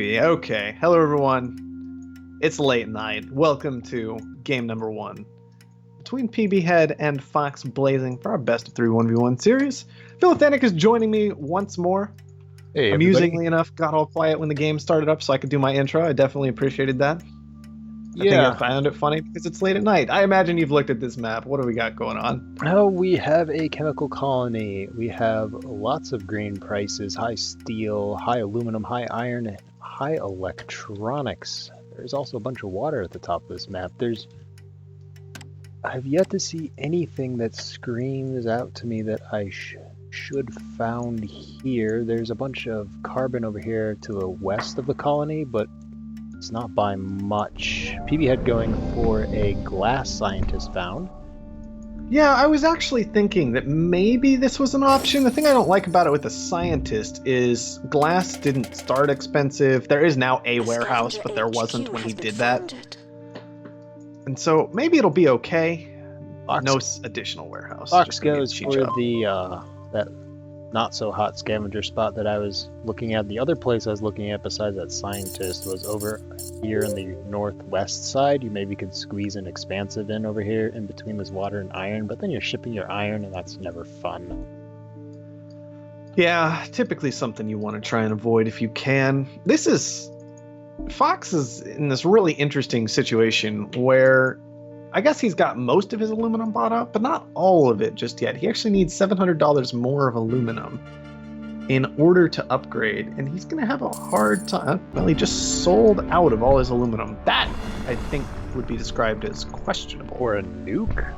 Okay. Hello, everyone. It's late night. Welcome to game number 1 between PBHead and FoxBlazing for our best of 3 1v1 series. Philithanic is joining me once more. Hey, Amusingly everybody. enough, got all quiet when the game started up so I could do my intro. I definitely appreciated that. I think I Yeah. found it funny because it's late at night. I imagine you've looked at this map. What do we got going on? Oh, we have a chemical colony. We have lots of green prices, high steel, high aluminum, high iron, high electronics. There's also a bunch of water at the top of this map. I've yet to see anything that screams out to me that I should found here. There's a bunch of carbon over here to the west of the colony, but it's not by much. PBHead going for a glass scientist found. Yeah, I was actually thinking that maybe this was an option. The thing I don't like about it with the scientist is glass didn't start expensive. There is now a warehouse, but there wasn't when he did that. And so maybe it'll be okay. No additional warehouse. Fox goes for the that not so hot scavenger spot that I was looking at. The other place I was looking at besides that scientist was over here on the northwest side. You maybe could squeeze an expansive in over here in between this water and iron, but then you're shipping your iron and that's never fun. Yeah, typically something you want to try and avoid if you can. Fox is in this really interesting situation where I guess he's got most of his aluminum bought up, but not all of it just yet. He actually needs $700 more of aluminum in order to upgrade, and he's going to have a hard time. Well, he just sold out of all his aluminum. That, I think, would be described as questionable. For a nuke?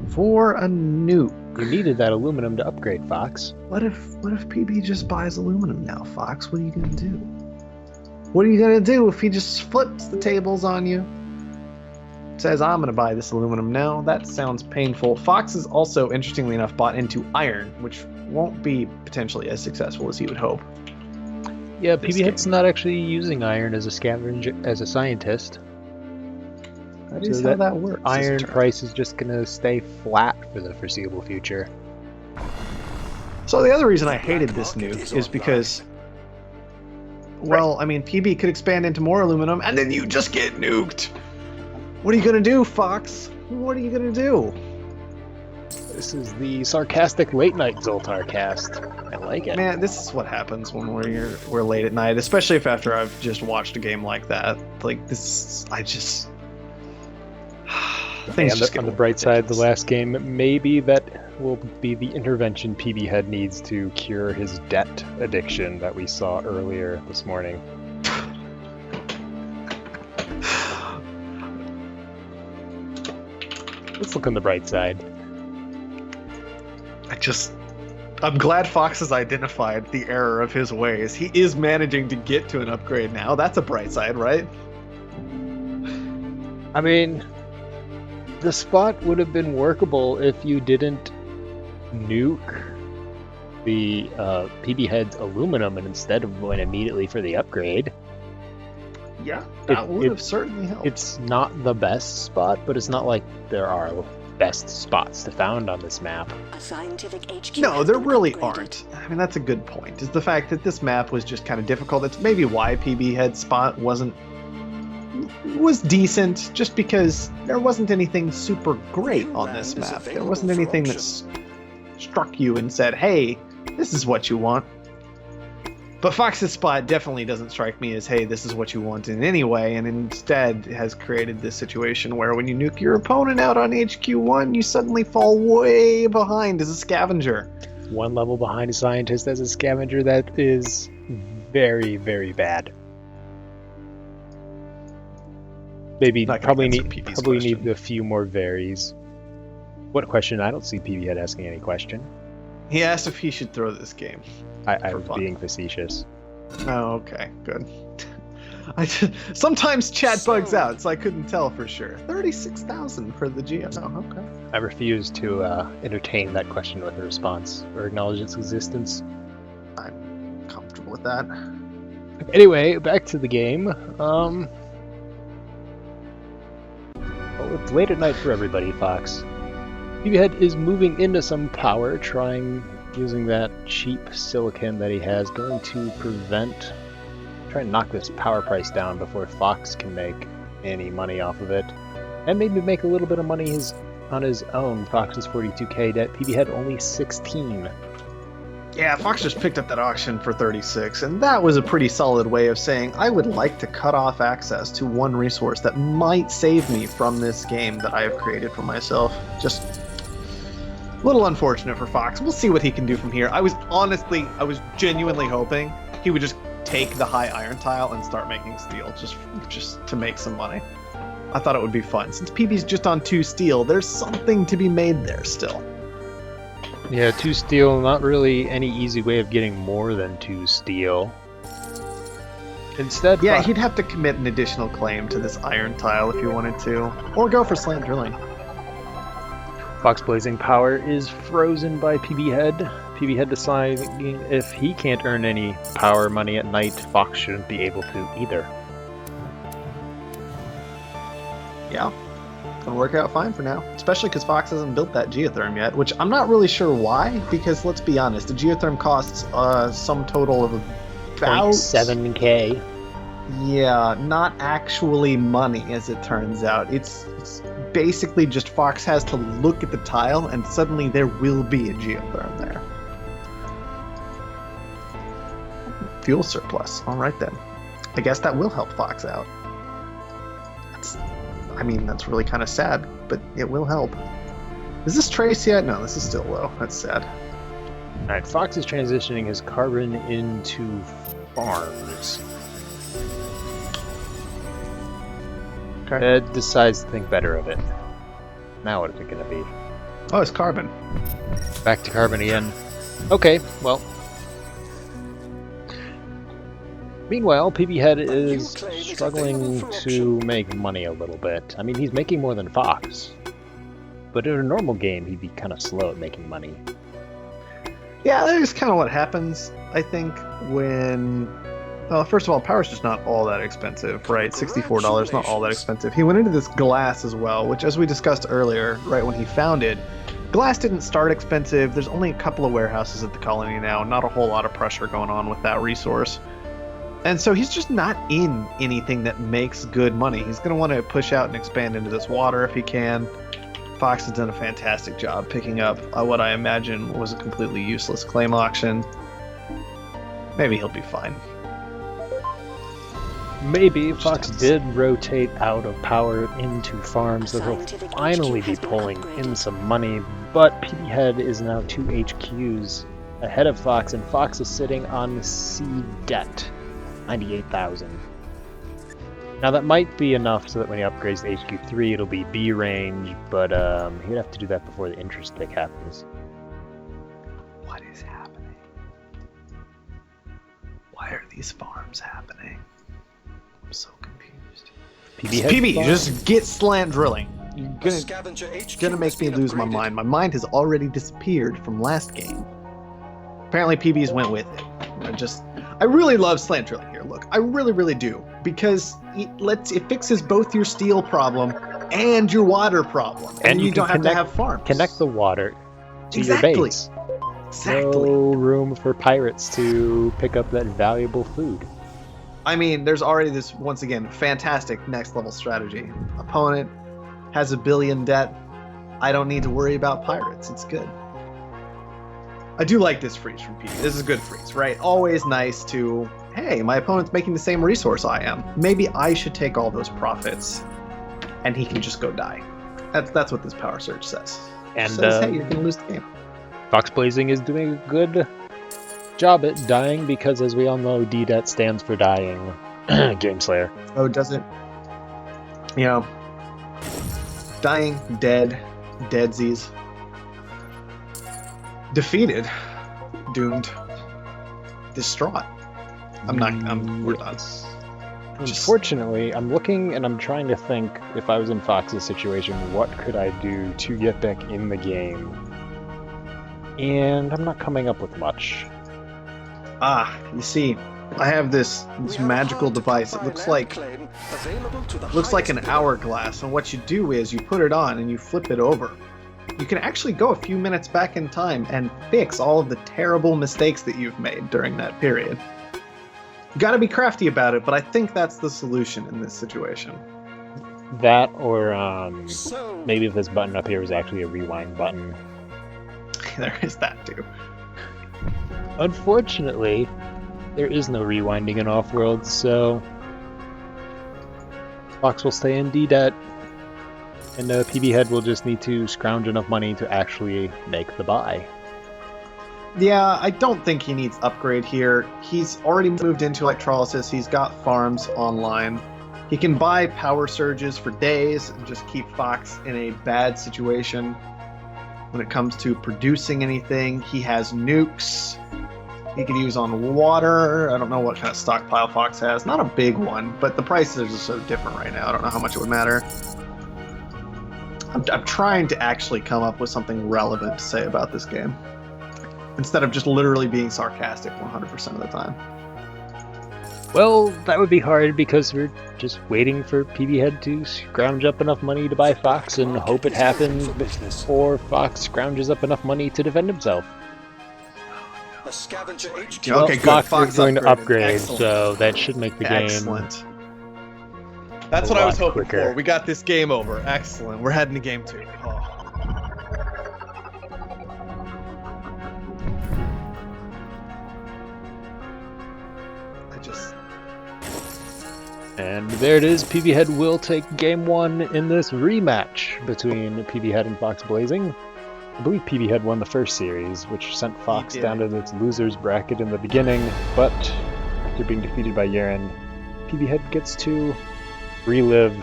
For a nuke. You needed that aluminum to upgrade, Fox. What if PB just buys aluminum now, Fox? What are you going to do? What are you going to do if he just flips the tables on you? Says, I'm going to buy this aluminum now. That sounds painful. Fox is also, interestingly enough, bought into iron, which won't be potentially as successful as he would hope. Yeah, PBHead's not actually using iron as a scavenger, as a scientist. That is how that works. Iron price is just going to stay flat for the foreseeable future. So the other reason I hated this nuke is because, well, I mean, PB could expand into more aluminum, and then you just get nuked. What are you going to do, Fox? What are you going to do? This is the sarcastic late night Zoltar cast. I like it. Man, this is what happens when we're late at night, especially if after I've just watched a game like that. Like, this, I just... Things just on the bright side, the last game, maybe that will be the intervention PBHead needs to cure his debt addiction that we saw earlier this morning. Let's look on the bright side. I'm glad Fox has identified the error of his ways. He is managing to get to an upgrade now. That's a bright side, right? I mean, the spot would have been workable if you didn't nuke the PBHead's aluminum and instead went immediately for the upgrade. Yeah, that would have certainly helped. It's not the best spot, but it's not like there are best spots to found on this map. A scientific HQ no, there really aren't. I mean, that's a good point, is the fact that this map was just kind of difficult. It's maybe why PBHead's spot was decent, just because there wasn't anything super great on this map. There wasn't anything that struck you and said, hey, this is what you want. But Fox's spot definitely doesn't strike me as, hey, this is what you want in any way, and instead has created this situation where when you nuke your opponent out on HQ1, you suddenly fall way behind as a scavenger. One level behind a scientist as a scavenger, that is very, very bad. Probably need a few more varies. What question? I don't see PBHead asking any question. He asked if he should throw this game. I was being facetious. Oh, okay, good. Sometimes chat bugs out, so I couldn't tell for sure. 36,000 for the GM. Oh, okay. I refuse to entertain that question with a response or acknowledge its existence. I'm comfortable with that. Anyway, back to the game. Well, it's late at night for everybody, Fox. PBHead is moving into some power, using that cheap silicon that he has, going to prevent Try and knock this power price down before Fox can make any money off of it. And maybe make a little bit of money on his own. Fox is 42k debt, PBHead only 16. Yeah, Fox just picked up that auction for 36, and that was a pretty solid way of saying, I would like to cut off access to one resource that might save me from this game that I have created for myself. Just a little unfortunate for Fox. We'll see what he can do from here. I was genuinely hoping he would just take the high iron tile and start making steel, just to make some money. I thought it would be fun. Since PB's just on 2 steel, there's something to be made there still. Yeah, 2 steel, not really any easy way of getting more than 2 steel. Instead, yeah, he'd have to commit an additional claim to this iron tile if he wanted to, or go for slant drilling. FoxBlazing power is frozen by PBHead. PBHead deciding if he can't earn any power money at night, Fox shouldn't be able to either. Yeah. Gonna work out fine for now, especially because Fox hasn't built that geotherm yet, which I'm not really sure why, because let's be honest, the geotherm costs some total of about 0.7k. Yeah, not actually money, as it turns out. It's basically just Fox has to look at the tile, and suddenly there will be a geotherm there. Fuel surplus. All right then. I guess that will help Fox out. That's really kind of sad, but it will help. Is this trace yet? No, this is still low. That's sad. Alright, Fox is transitioning his carbon into farms. Okay. Ed decides to think better of it. Now what is it going to be? Oh, it's carbon. Back to carbon again. Okay, well. Meanwhile, PBHead is struggling to make money a little bit. I mean, he's making more than Fox. But in a normal game, he'd be kind of slow at making money. Yeah, that is kind of what happens, I think, when... Well, first of all, power's just not all that expensive, right? $64, not all that expensive. He went into this glass as well, which, as we discussed earlier, right when he found it, glass didn't start expensive. There's only a couple of warehouses at the colony now, not a whole lot of pressure going on with that resource. And so he's just not in anything that makes good money. He's going to want to push out and expand into this water if he can. Fox has done a fantastic job picking up what I imagine was a completely useless claim auction. Maybe he'll be fine. Maybe Fox did rotate out of power into farms, so he'll finally be pulling in some money, but PBHead is now 2 HQs ahead of Fox, and Fox is sitting on C debt. 98,000. Now that might be enough so that when he upgrades to HQ3 it'll be B range, but he'd have to do that before the interest tick happens. What is happening? Why are these farms happening? I'm so confused. PB, just get slant drilling. You're gonna make me lose my mind. My mind has already disappeared from last game. Apparently PB's went with it. I really love slant drilling here. Look, I really, really do, because it fixes both your steel problem and your water problem, and you don't have to have farms. Connect the water to your base. Exactly. No room for pirates to pick up that valuable food. I mean, there's already this, once again, fantastic next level strategy. Opponent has $1 billion debt. I don't need to worry about pirates. It's good. I do like this freeze from PB. This is a good freeze, right? Always nice to, hey, my opponent's making the same resource I am. Maybe I should take all those profits, and he can just go die. That's what this power surge says. And it says, hey, you're going to lose the game. FoxBlazing is doing a good job at dying, because as we all know, DDET stands for dying. Game Slayer. Oh, does it? You know, dying, deadsies. Defeated, doomed, distraught. We're done. Unfortunately, I'm looking and I'm trying to think, if I was in Fox's situation, what could I do to get back in the game? And I'm not coming up with much. You see, I have this magical device. It looks like an hourglass, and what you do is you put it on and you flip it over. You can actually go a few minutes back in time and fix all of the terrible mistakes that you've made during that period. You got to be crafty about it, but I think that's the solution in this situation. That, or maybe if this button up here was actually a rewind button. There is that too. Unfortunately, there is no rewinding in Offworld, so Fox will stay in D-debt, and PBHead will just need to scrounge enough money to actually make the buy. Yeah, I don't think he needs upgrade here. He's already moved into electrolysis. He's got farms online. He can buy power surges for days and just keep Fox in a bad situation when it comes to producing anything. He has nukes he could use on water. I don't know what kind of stockpile Fox has. Not a big one, but the prices are just so different right now. I don't know how much it would matter. I'm trying to actually come up with something relevant to say about this game, instead of just literally being sarcastic 100% of the time. Well, that would be hard because we're just waiting for PBHead to scrounge up enough money to buy Fox and hope it happens before Fox scrounges up enough money to defend himself. Okay, good. Fox is going to upgrade, Excellent. So that should make the game excellent. That's what I was hoping quicker. for. We got this game over. Excellent. We're heading to game 2. Oh. And there it is. PBHead will take game 1 in this rematch between PBHead and FoxBlazing. I believe PBHead won the first series, which sent Fox down to its losers bracket in the beginning, but after being defeated by Yaren, PBHead gets to relive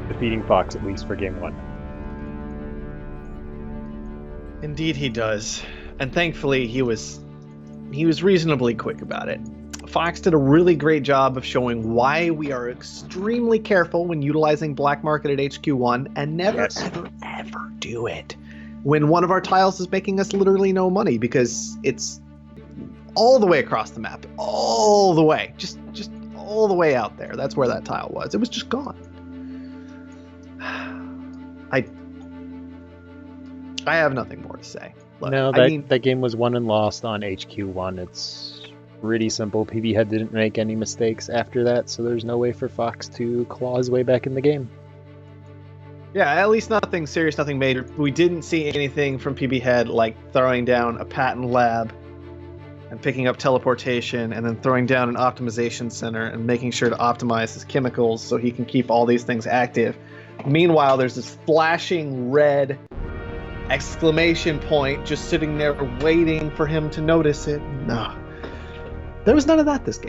defeating Fox, at least for game 1. Indeed he does. And thankfully he was reasonably quick about it. Fox did a really great job of showing why we are extremely careful when utilizing black market at HQ1 and never, ever do it when one of our tiles is making us literally no money, because it's all the way across the map, all the way, just all the way out there. That's where that tile was. It was just gone. I have nothing more to say. Look, No, that game was won and lost on HQ1. It's pretty simple. PBHead didn't make any mistakes after that, so there's no way for Fox to claw his way back in the game. Yeah, at least nothing serious, nothing major. We didn't see anything from PBHead like throwing down a patent lab and picking up teleportation and then throwing down an optimization center and making sure to optimize his chemicals so he can keep all these things active. Meanwhile, there's this flashing red exclamation point just sitting there waiting for him to notice it. No. There was none of that this game.